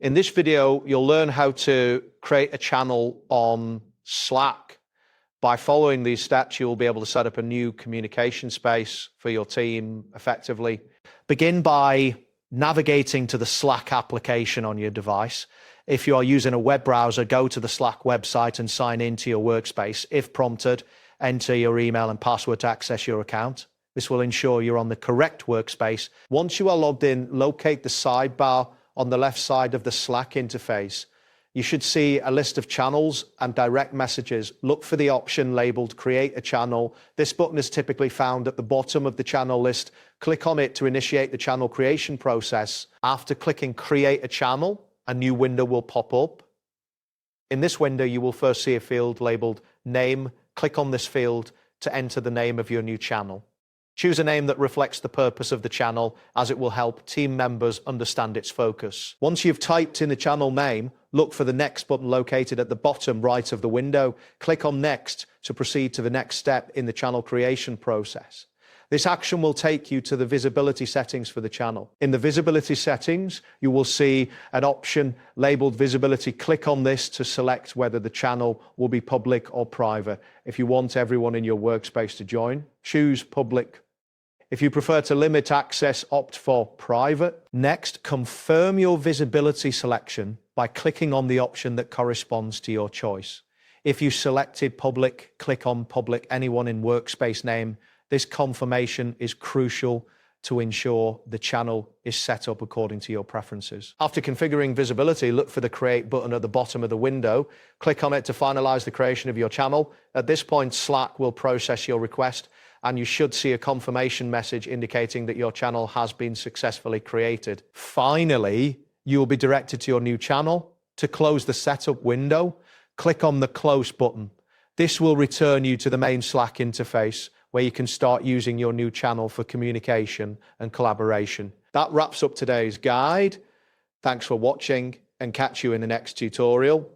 In this video, you'll learn how to create a channel on Slack. By following these steps, you will be able to set up a new communication space for your team effectively. Begin by navigating to the Slack application on your device. If you are using a web browser, go to the Slack website and sign into your workspace. If prompted, enter your email and password to access your account. This will ensure you're on the correct workspace. Once you are logged in, locate the sidebar on the left side of the Slack interface. You should see a list of channels and direct messages. Look for the option labeled Create a Channel. This button is typically found at the bottom of the channel list. Click on it to initiate the channel creation process. After clicking Create a Channel, a new window will pop up. In this window, you will first see a field labeled Name. Click on this field to enter the name of your new channel. Choose a name that reflects the purpose of the channel, as it will help team members understand its focus. Once you've typed in the channel name, look for the Next button located at the bottom right of the window. Click on Next to proceed to the next step in the channel creation process. This action will take you to the visibility settings for the channel. In the visibility settings, you will see an option labeled Visibility. Click on this to select whether the channel will be public or private. If you want everyone in your workspace to join, choose Public. If you prefer to limit access, opt for Private. Next, confirm your visibility selection by clicking on the option that corresponds to your choice. If you selected Public, click on Public Anyone in Workspace name. This confirmation is crucial to ensure the channel is set up according to your preferences. After configuring visibility, look for the Create button at the bottom of the window. Click on it to finalize the creation of your channel. At this point, Slack will process your request, and you should see a confirmation message indicating that your channel has been successfully created. Finally, you will be directed to your new channel. To close the setup window, click on the Close button. This will return you to the main Slack interface, where you can start using your new channel for communication and collaboration. That wraps up today's guide. Thanks for watching, and catch you in the next tutorial.